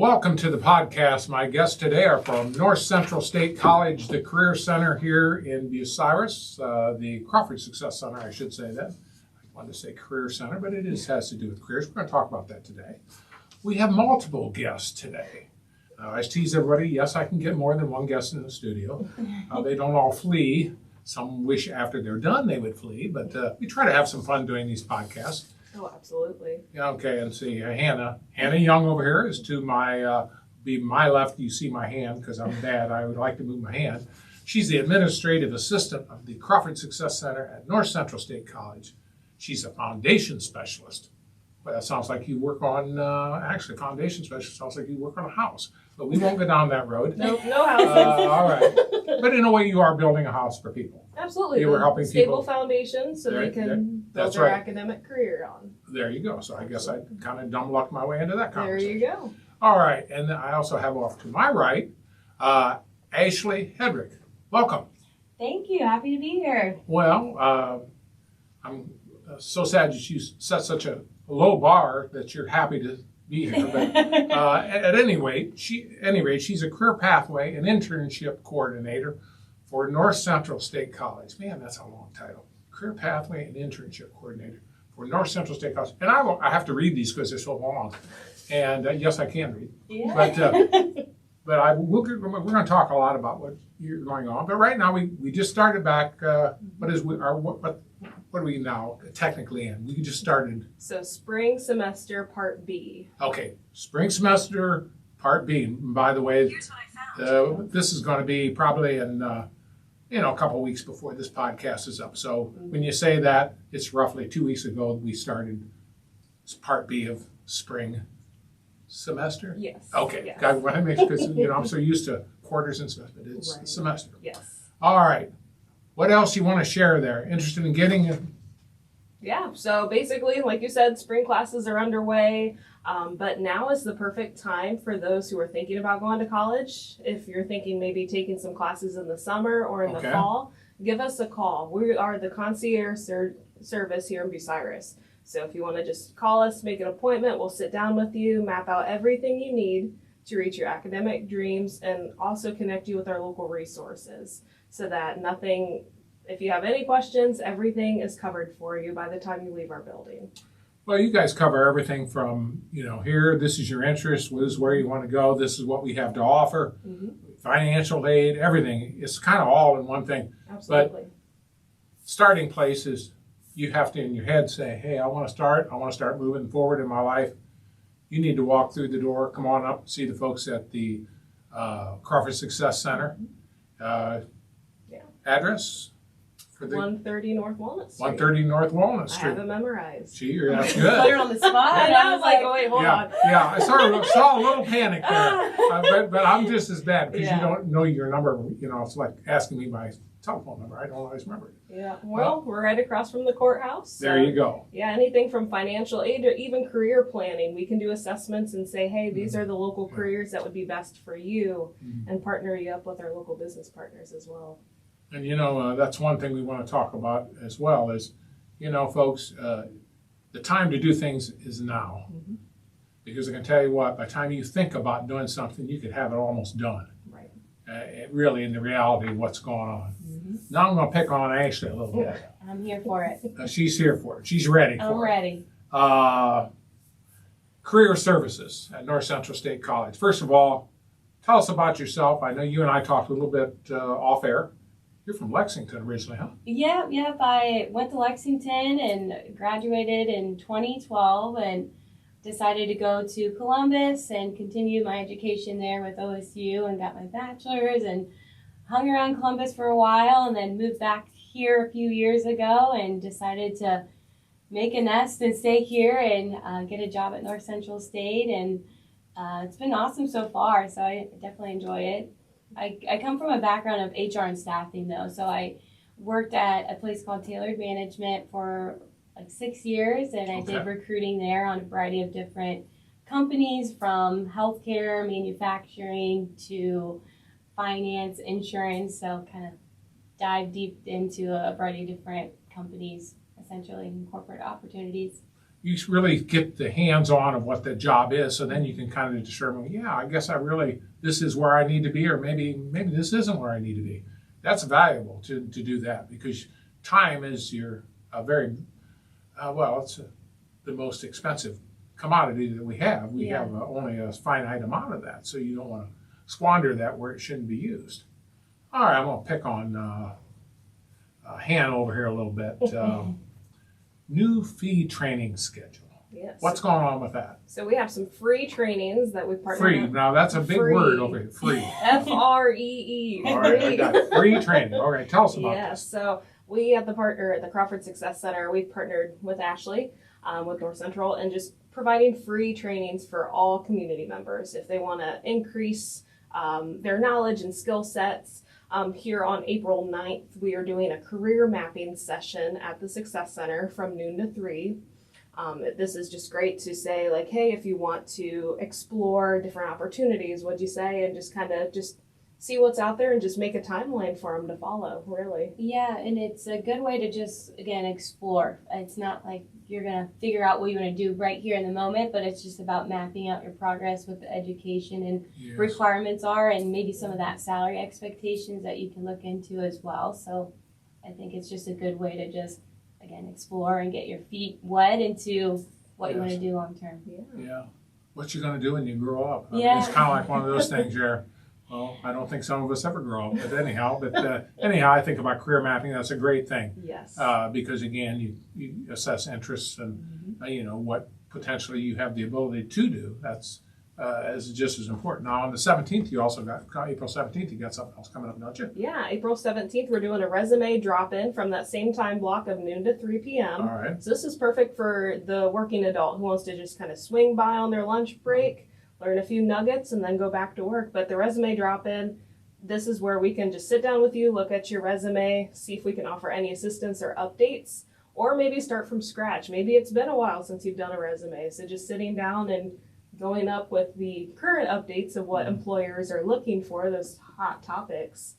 Welcome to the podcast. My guests today are from North Central State College, the Career Center here in Bucyrus, the Crawford Success Center, I should say that. I wanted to say Career Center, but it has to do with careers. We're going to talk about that today. We have multiple guests today. I tease everybody, yes, I can get more than one guest in the studio. They don't all flee. Some wish after they're done they would flee, but we try to have some fun doing these podcasts. Oh, absolutely. Yeah, okay, and see, Hannah Young over here is to my, be my left. You see my hand because I'm bad. I would like to move my hand. She's the administrative assistant of the Crawford Success Center at North Central State College. She's a foundation specialist. Well, that sounds like you work on, actually, foundation specialist sounds like you work on a house. But we won't go down that road. Nope, no houses. All right. But in a way, you are building a house for people. Absolutely. You were helping stable people. Foundation so they can build That's their right. academic career on. There you go. So I guess I kind of dumb lucked my way into that There conversation. you go. All right. And then I also have off to my right, Ashley Hedrick. Welcome. Thank you. Happy to be here. Well, I'm so sad that you set such a low bar that you're happy to be here. But at any rate, she's a career pathway and internship coordinator for North Central State College. Man, that's a long title. Career pathway and internship coordinator for North Central State College. And I have to read these because they're so long. And yes, I can read. Yeah. But we're going to talk a lot about what you're going on. But right now, we just started back. What are we now technically in? We just started. So spring semester part B. Okay, spring semester part B. And by the way, Here's what I found. this is going to be probably in a couple weeks before this podcast is up. So when you say that, it's roughly 2 weeks ago we started part B of spring semester. Yes. Okay, Yes. I want to make sure because I'm so used to quarters and semester, but it's Right. semester. Yes. All right. What else you want to share there? Interested in getting it? Yeah, so basically, like you said, spring classes are underway, but now is the perfect time for those who are thinking about going to college. If you're thinking maybe taking some classes in the summer or in the Okay. fall, give us a call. We are the concierge service here in Bucyrus. So if you want to just call us, make an appointment, we'll sit down with you, map out everything you need to reach your academic dreams, and also connect you with our local resources so that if you have any questions, everything is covered for you by the time you leave our building. Well, you guys cover everything from, here, this is your interest, this is where you want to go, this is what we have to offer, financial aid, everything. It's kind of all in one thing. Absolutely. Starting place is you have to, in your head, say, hey, I want to start moving forward in my life. You need to walk through the door, come on up, see the folks at the Crawford Success Center. Address? For the 130 North Walnut Street. 130 North Walnut I Street. have it memorized. Gee, that's Put good. her on the spot. And I was like, oh, wait, hold on. Yeah, I saw a little panic there. But I'm just as bad because Yeah. you don't know your number. It's like asking me my telephone number. I don't always remember it. Yeah, well, we're right across from the courthouse. There you go. Yeah, anything from financial aid or even career planning. We can do assessments and say, hey, these are the local careers that would be best for you, and partner you up with our local business partners as well. And that's one thing we want to talk about as well is, folks, the time to do things is now. Because I can tell you what, by the time you think about doing something, you could have it almost done. Right. Really in the reality of what's going on. Now I'm going to pick on Ashley a little bit. I'm here for it. She's here for it. She's ready I'm for it. ready. Career services at North Central State College. First of all, tell us about yourself. I know you and I talked a little bit off air. You're from Lexington originally, huh? Yep. I went to Lexington and graduated in 2012 and decided to go to Columbus and continue my education there with OSU and got my bachelor's and hung around Columbus for a while and then moved back here a few years ago and decided to make a nest and stay here and get a job at North Central State. And it's been awesome so far, so I definitely enjoy it. I come from a background of HR and staffing, though, so I worked at a place called Tailored Management for like 6 years, and I did recruiting there on a variety of different companies, from healthcare, manufacturing, to finance, insurance, so kind of dive deep into a variety of different companies, essentially, and corporate opportunities. you really get the hands-on of what the job is, so then you can kind of determine, yeah, I guess this is where I need to be, or maybe this isn't where I need to be. That's valuable to do that, because time is your very, it's the most expensive commodity that we have. We have only a finite amount of that, so you don't want to squander that where it shouldn't be used. All right, I'm going to pick on Han over here a little bit. New fee training schedule. Yes. What's going on with that? So we have some free trainings that we partnered Free. Now that's a big word over here. Free. FREE. All right, I got it. Free training. All right, tell us about Yes. this. So we at the Crawford Success Center, we've partnered with Ashley, with North Central, and just providing free trainings for all community members if they want to increase their knowledge and skill sets. Here on April 9th, we are doing a career mapping session at the Success Center from noon to 3. This is just great to say, like, hey, if you want to explore different opportunities, what'd you say? And just kind of just see what's out there and just make a timeline for them to follow, really. Yeah, and it's a good way to just, again, explore. It's not like you're going to figure out what you want to do right here in the moment, but it's just about mapping out your progress, what the education and requirements are, and maybe some of that salary expectations that you can look into as well. So I think it's just a good way to just, again, explore and get your feet wet into what you want to do long term. Yeah. What you going to do when you grow up? I mean, Yeah. it's kind of like one of those things where, well, I don't think some of us ever grow up, but anyhow, I think about career mapping. That's a great thing. Yes. Because again, you assess interests and what potentially you have the ability to do. That's is just as important. Now on the 17th, you also got April 17th. You got something else coming up, don't you? Yeah, April 17th, we're doing a resume drop-in from that same time block of noon to 3 p.m. All right. So this is perfect for the working adult who wants to just kind of swing by on their lunch break, learn a few nuggets, and then go back to work. But the resume drop-in, this is where we can just sit down with you, look at your resume, see if we can offer any assistance or updates, or maybe start from scratch. Maybe it's been a while since you've done a resume, so just sitting down and going up with the current updates of what employers are looking for, those hot topics,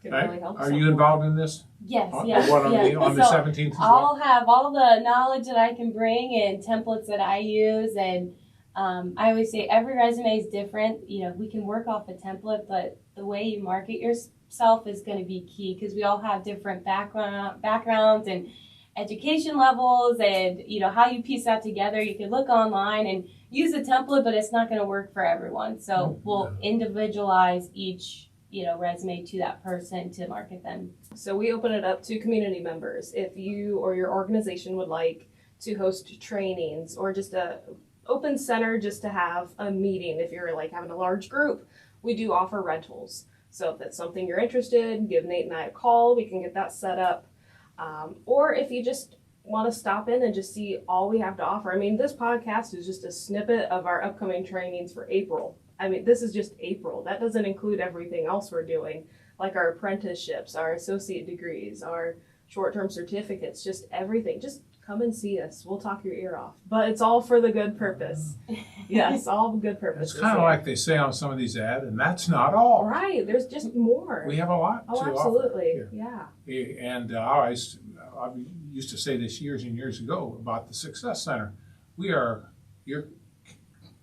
can really help. Are you involved in this? Yes, On yes. the 17th as well? I'll have all the knowledge that I can bring and templates that I use, and I always say every resume is different. We can work off a template, but the way you market yourself is going to be key, because we all have different backgrounds and education levels, and how you piece that together. You can look online and use a template, but it's not going to work for everyone. So we'll individualize each resume to that person to market them. So we open it up to community members. If you or your organization would like to host trainings or just a open center just to have a meeting, if you're like having a large group, we do offer rentals. So if that's something you're interested in, give Nate and I a call. We can get that set up. Or if you just want to stop in and just see all we have to offer. I mean, this podcast is just a snippet of our upcoming trainings for April. I mean, this is just April. That doesn't include everything else we're doing, like our apprenticeships, our associate degrees, our short-term certificates, just everything. Just come and see us. We'll talk your ear off. But it's all for the good purpose. Yes, all good purpose. It's kind of like they say on some of these ads, and that's not all. Right. There's just more. We have a lot to offer. Absolutely. Here. And I used to say this years and years ago about the Success Center. We are your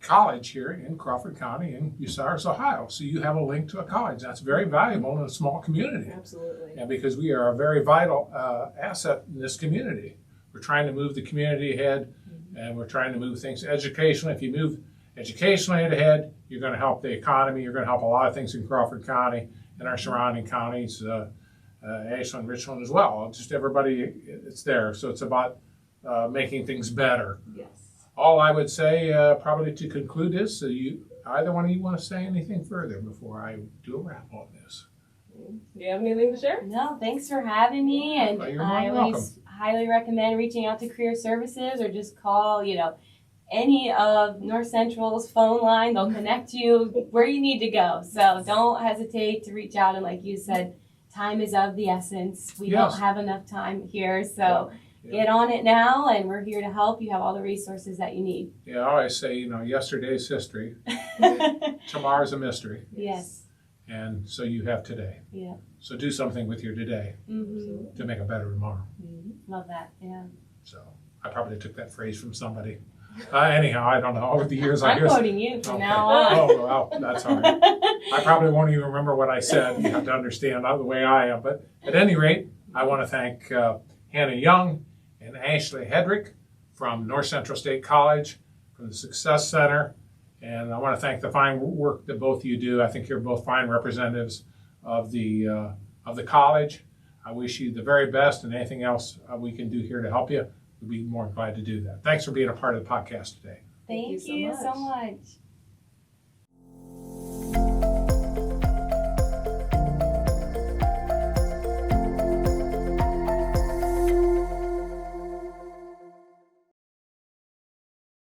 college here in Crawford County in Bucyrus, Ohio. So you have a link to a college. That's very valuable in a small community. Absolutely. And because we are a very vital asset in this community. We're trying to move the community ahead, and we're trying to move things educationally. If you move educationally ahead, you're going to help the economy. You're going to help a lot of things in Crawford County and our surrounding counties, Ashland, Richland as well. Just everybody, it's there. So it's about making things better. Yes. All I would say, probably to conclude this, so either one of you want to say anything further before I do a wrap on this? Do you have anything to share? No, thanks for having me, and You're I welcome. always highly recommend reaching out to Career Services or just call, any of North Central's phone line. They'll connect you where you need to go. So don't hesitate to reach out. And like you said, time is of the essence. We don't have enough time here. So get on it now, and we're here to help. You have all the resources that you need. Yeah, I always say, yesterday's history. Tomorrow's a mystery. Yes. And so you have today. Yeah. So do something with your today Mm-hmm. to make a better tomorrow. Mm-hmm. Love that. Yeah. So, I probably took that phrase from somebody. Anyhow, I don't know. Over the years, I I'm guess. quoting you from Okay. now on. Oh, well, that's all right. I probably won't even remember what I said. You have to understand the way I am. But at any rate, I want to thank Hannah Young and Ashley Hedrick from North Central State College, from the Success Center. And I want to thank the fine work that both of you do. I think you're both fine representatives of the college. I wish you the very best, and anything else we can do here to help you, we'd be more than glad to do that. Thanks for being a part of the podcast today. Thank you so you so much. much.